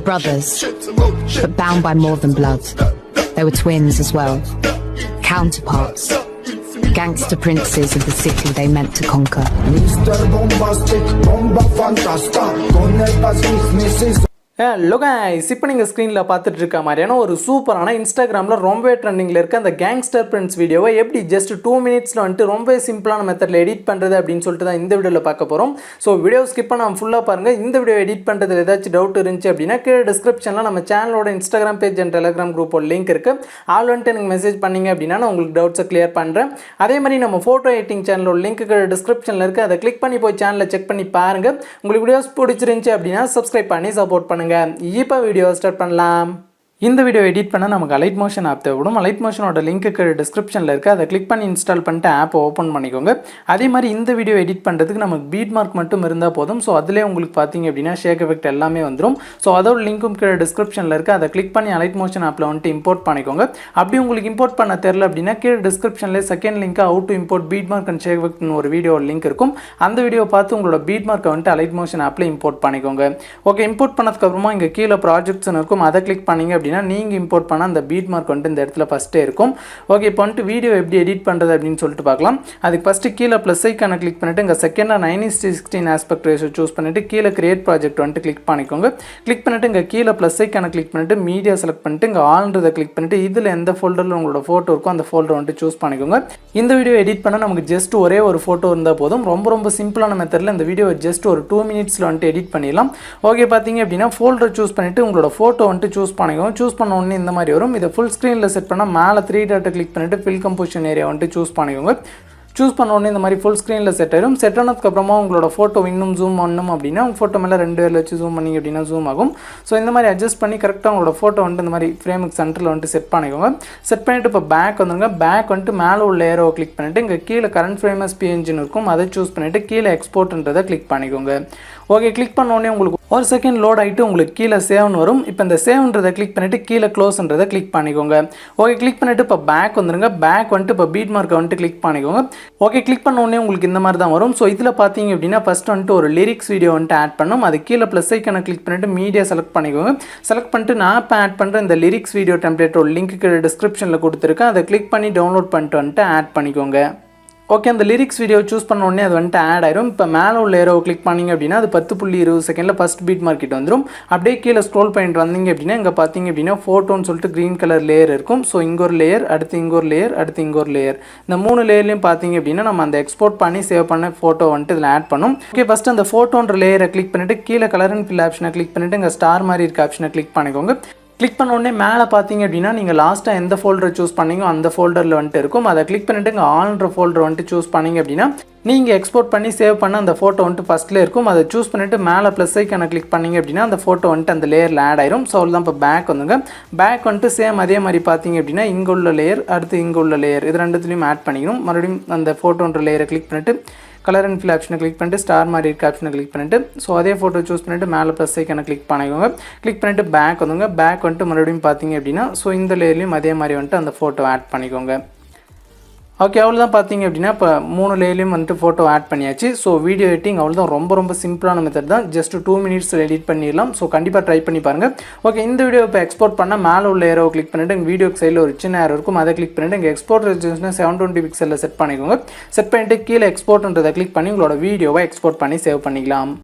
brothers, but bound by more than blood. They were twins as well, counterparts, gangster princes of the city they meant to conquer. Mr. Bombastic, bomba fantasta, con el business. Hello guys, இப்போ நீங்கள் ஸ்க்ரீனில் பார்த்துட்டு இருக்க மாதிரியான ஒரு சூப்பரான இன்ஸ்டாகிராமில் ரொம்பவே ட்ரெண்டிங்கில் இருக்க அந்த கேங்ஸ்டர் பிரிண்ட்ஸ் வீடியோவை எப்படி ஜஸ்ட் 2 மினிட்ஸில் வந்துட்டு ரொம்ப சிம்பிளான மெத்தடில் எடிட் பண்ணுறது அப்படின்னு சொல்லிட்டு தான் இந்த வீடியோவில் பார்க்க போகிறோம். ஸோ வீடியோ ஸ்கிப் பண்ணாமல் ஃபுல்லாக பாருங்கள். இந்த வீடியோ எடிட் பண்ணுறதுல ஏதாச்சும் டவுட் இருந்துச்சு அப்படின்னா கீழே டிஸ்கிரிப்ஷனில் நம்ம சேனலோட இன்ஸ்டாகிராம் பேஜ் அண்ட் டெலிகிராம் குரூப்போட லிங்க் இருக்குது. ஆல் வந்துட்டு எனக்கு மெசேஜ் பண்ணிங்க அப்படின்னா நான் உங்களுக்கு டவுட்ஸை கிளியர் பண்ணுறேன். அதே மாதிரி நம்ம ஃபோட்டோ எடிட்டிங் சேனலோட லிங்க் கீழே டிஸ்கிரிப்ஷனில் இருக்குது. அதை கிளிக் பண்ணி போய் சேனலில் செக் பண்ணி பாருங்கள். உங்களுக்கு வீடியோஸ் பிடிச்சிருந்துச்சு அப்படின்னா சப்ஸ்கிரைப் பண்ணி சப்போர்ட் பண்ணுங்கள். இப்போ வீடியோ ஸ்டார்ட் பண்ணலாம். இந்த வீடியோ எடிட் பண்ண நமக்கு அலைட் மோஷன் ஆப் தேவைப்படும். அலைட் மோஷனோட லிங்க்கு டிஸ்கிரிப்ஷனில் இருக்குது. அதை கிளிக் பண்ணி இன்ஸ்டால் பண்ணிட்டு ஆப் ஓப்பன் பண்ணிக்கோங்க. அதே மாதிரி இந்த வீடியோ எடிட் பண்ணுறதுக்கு நமக்கு பீட் மார்க் மட்டும் இருந்தால் போதும். ஸோ அதிலே உங்களுக்கு பார்த்தீங்க அப்படின்னா ஷேக் எஃபெக்ட் எல்லாமே வந்துடும். ஸோ அதோட லிங்க்கும் கீழே டிஸ்கிரிப்ஷனில் இருக்குது. அதை கிளிக் பண்ணி அலைட் மோஷன் ஆப்பில் வந்துட்டு இம்போர்ட் பண்ணிக்கோங்க. அப்படி உங்களுக்கு இம்போர்ட் பண்ண தெரில அப்படின்னா கீழே டிஸ்கிரிப்ஷனில் second link how to import beat mark and shake எஃபெக்ட்னு ஒரு வீடியோ லிங்க் இருக்கும். அந்த வீடியோ பார்த்து உங்களோட பீட் மார்க்கை வந்துட்டு அலைட் மோஷன் ஆப்பில் இம்போர்ட் பண்ணிக்கோங்க. ஓகே, இம்போர்ட் பண்ணதுக்கப்புறமா இங்கே கீழே ப்ராஜெக்ட்ஸ்னு இருக்கும். அதை கிளிக் பண்ணிங்க அப்படின்னா நீங்கள் இம்போர்ட் பண்ண அந்த பீட் மார்க் வந்துட்டு இந்த இடத்துல ஃபஸ்ட்டே இருக்கும். ஓகே, இப்போ வந்துட்டு வீடியோ எப்படி எடிட் பண்ணுறது அப்படின்னு சொல்லிட்டு பார்க்கலாம். அதுக்கு ஃபஸ்ட்டு கீழே ப்ளஸ் ஐக்கான கிளிக் பண்ணிவிட்டு இங்கே செகண்டாக 9:16 ஆஸ்பெக்ட் ரேஷியோ சூஸ் பண்ணிவிட்டு கீழே கிரியேட் ப்ராஜெக்ட் வந்துட்டு கிளிக் பண்ணிக்கோங்க. கிளிக் பண்ணிவிட்டு இங்கே கீழே ப்ளஸ் ஐக்கான கிளிக் பண்ணிவிட்டு மீடியா செலக்ட் பண்ணிட்டு இங்கே ஆல்ன்றதை கிளிக் பண்ணிவிட்டு இதில் எந்த ஃபோல்டரில் உங்களோட ஃபோட்டோ இருக்கோ அந்த ஃபோல்டர் வந்துட்டு சூஸ் பண்ணிக்கோங்க. இந்த வீடியோ எடிட் பண்ண நமக்கு ஜஸ்ட் ஒரே ஒரு ஃபோட்டோ இருந்தால் போதும். ரொம்ப சிம்பிளான மெத்தடில் இந்த வீடியோ ஜஸ்ட் ஒரு 2 மினிட்ஸில் வந்துட்டு எடிட் பண்ணிடலாம். ஓகே, பார்த்தீங்க அப்படின்னா ஃபோல்டர் சூஸ் பண்ணிவிட்டு உங்களோட ஃபோட்டோ வந்துட்டு சூஸ் பண்ணிக்கோங்க. சூஸ் பண்ண உடனே இந்த மாதிரி வரும். இதை ஃபுல் ஸ்க்ரீனில் செட் பண்ணால் மேலே 3 டாட்டை கிளிக் பண்ணிவிட்டு ஃபில் கம்போசிஷன் ஏரியா வந்துட்டு சூஸ் பண்ணிக்கோங்க. சூஸ் பண்ண உடனே இந்த மாதிரி ஃபுல் ஸ்க்ரீனில் செட் ஆயிடும். செட் ஆனதுக்கப்புறமா உங்களோட ஃபோட்டோ இன்னும் ஜூம் பண்ணணும் அப்படின்னா உங்கள் ஃபோட்டோ மேலே 2 பேரில் வச்சு ஜூம் பண்ணிங்க அப்படின்னா ஜூம் ஆகும். ஸோ இந்த மாதிரி அட்ஜஸ்ட் பண்ணி கரெக்டாக உங்களோட ஃபோட்டோ வந்துட்டு இந்த மாதிரி ஃப்ரேமுக்கு சென்டரில் வந்துட்டு செட் பண்ணிக்கோங்க. செட் பண்ணிவிட்டு இப்போ பேக் வந்துடுங்க. பேக் வந்துட்டு மேலே உள்ள ஏரோவை கிளிக் பண்ணிவிட்டு இங்கே கீழே கரண்ட் ஃப்ரேமஸ் பிஎன்ஜின்னு இருக்கும். அதை சூஸ் பண்ணிவிட்டு கீழே எக்ஸ்போர்ட்ன்றதை கிளிக் பண்ணிக்கோங்க. ஓகே, கிளிக் பண்ண உடனே உங்களுக்கு ஒரு செகண்ட் லோட் ஆகிட்டு உங்களுக்கு கீழே சேவ்னு வரும். இப்போ இந்த சேவ்ன்றதை கிளிக் பண்ணிவிட்டு கீழே க்ளோஸ்ன்றதை கிளிக் பண்ணிக்கோங்க. ஓகே, கிளிக் பண்ணிவிட்டு இப்போ பேக் வந்துடுங்க. பேக் வந்துட்டு இப்போ பீட் மார்க்கை வந்துட்டு கிளிக் பண்ணிக்கோங்க. ஓகே, கிளிக் பண்ண உடனே உங்களுக்கு இந்த மாதிரி தான் வரும். ஸோ இதில் பார்த்தீங்க அப்படின்னா ஃபஸ்ட் வந்துட்டு ஒரு லிரிக்ஸ் வீடியோ வந்துட்டு ஆட் பண்ணணும். அது கீழே ப்ளஸ் ஐக்கான கிளிக் பண்ணிவிட்டு மீடியா செலக்ட் பண்ணிக்கோங்க. செலக்ட் பண்ணிட்டு நான் இப்போ ஆட் பண்ணுற இந்த லிரிக்ஸ் வீடியோ டெம்ப்ளேட்டோட லிங்க்கு டிஸ்கிரிப்ஷனில் கொடுத்துருக்கேன். அதை கிளிக் பண்ணி டவுன்லோட் பண்ணிட்டு வந்துட்டு ஆட் பண்ணிக்கோங்க. ஓகே, அந்த லிரிக்ஸ் வீடியோ சூஸ் பண்ண உடனே அது வந்துட்டு ஆட் ஆயிரும். இப்போ மேலே உள்ள ஏரோவை கிளிக் பண்ணிங்க அப்படின்னா அது 10.20 செகண்டில் ஃபஸ்ட் பீட் மார்க்கெட் வந்துடும். அப்படியே கீழே ஸ்க்ரோல் பண்ணிட்டு வந்தீங்க அப்படின்னா இங்கே பார்த்தீங்க அப்படின்னா ஃபோட்டோன்னு சொல்லிட்டு க்ரீன் கலர் லேயர் இருக்கும். ஸோ இங்கே ஒரு லேயர், அடுத்து இங்கே ஒரு லேயர், அடுத்து இங்கே ஒரு லேயர். இந்த 3 லேயர்லையும் பார்த்தீங்க அப்படின்னா நம்ம அந்த எக்ஸ்போர்ட் பண்ணி சேவ் பண்ண ஃபோட்டோ வந்துட்டு இதில் ஆட் பண்ணும். ஓகே, ஃபஸ்ட்டு அந்த ஃபோட்டோன்ற லேயரை கிளிக் பண்ணிவிட்டு கீழே கலர் அண்ட் ஃபில் ஆப்ஷனை கிளிக் பண்ணிவிட்டு இங்கே ஸ்டார் மாதிரி இருக்க ஆப்ஷனை கிளிக் பண்ணிக்கோங்க. கிளிக் பண்ண உடனே மேலே பார்த்தீங்க அப்படின்னா நீங்கள் லாஸ்ட்டாக எந்த ஃபோல்டரை சூஸ் பண்ணீங்க அந்த ஃபோல்டரில் வந்துட்டு இருக்கும். அதை கிளிக் பண்ணிவிட்டு இங்கே ஆல்ன்ற ஃபோல்டர் வந்துட்டு சூஸ் பண்ணிங்க அப்படின்னா நீங்கள் எக்ஸ்போர்ட் பண்ணி சேவ் பண்ண அந்த ஃபோட்டோ வந்துட்டு ஃபஸ்ட்டில் இருக்கும். அதை சூஸ் பண்ணிவிட்டு மேலே ப்ளஸ் ஐக்கான கிளிக் பண்ணிங்க அப்படின்னா அந்த ஃபோட்டோ வந்துட்டு அந்த லேயரில் ஆட் ஆயிரும். ஸோ அவ்வளோ தான். இப்போ பேக் வந்துங்க. பேக் வந்துட்டு சேம் அதே மாதிரி பார்த்தீங்க அப்படின்னா இங்கே உள்ள லேயர், அடுத்து இங்கே உள்ள லேயர், இது ரெண்டுத்துலையும் ஆட் பண்ணிக்கணும். மறுபடியும் அந்த ஃபோட்டோன்ற லேயரை கிளிக் பண்ணிவிட்டு கலர் அண்ட் ஃபில் ஆப்ஷனை கிளிக் பண்ணிட்டு ஸ்டார் மாதிரி இருக்க ஆப்ஷனை கிளிக் பண்ணிட்டு ஸோ அதே ஃபோட்டோ சூஸ் பண்ணிவிட்டு மேலே ப்ளஸ் ஐக்கான கிளிக் பண்ணிக்கோங்க. கிளிக் பண்ணிவிட்டு பேக் வந்துங்க. பேக் வந்துட்டு மறுபடியும் பார்த்தீங்க அப்படின்னா ஸோ இந்த லேயர்லையும் அதே மாதிரி வந்துட்டு அந்த ஃபோட்டோ ஆட் பண்ணிக்கோங்க. ஓகே, அவ்வளோதான். பார்த்தீங்க அப்படின்னா இப்போ 3 லேயர்லையும் வந்துட்டு ஃபோட்டோ ஆட் பண்ணியாச்சு. ஸோ வீடியோ எடிட்டிங் அவ்வளோதான். ரொம்ப சிம்பிளான மெத்தட் தான். ஜஸ்ட் 2 மினிட்ஸில் எடிட் பண்ணிடலாம். ஸோ கண்டிப்பாக ட்ரை பண்ணி பாருங்கள். ஓகே, இந்த வீடியோ இப்போ எக்ஸ்போர்ட் பண்ணால் மேலே உள்ள ஏரோ கிளிக் பண்ணிவிட்டு எங்கள் வீடியோக்கு சைடில் ஒரு சின்ன ஏரோ இருக்கும். அதை கிளிக் பண்ணிவிட்டு எங்கள் எக்ஸ்போர்ட் ரெசல்யூஷனை 720 பிக்சலில் செட் பண்ணிக்கோங்க. செட் பண்ணிவிட்டு கீழே எக்ஸ்போர்ட்ன்றதை கிளிக் பண்ணி உங்களோட வீடியோவை எக்ஸ்போர்ட் பண்ணி சேவ் பண்ணிக்கலாம்.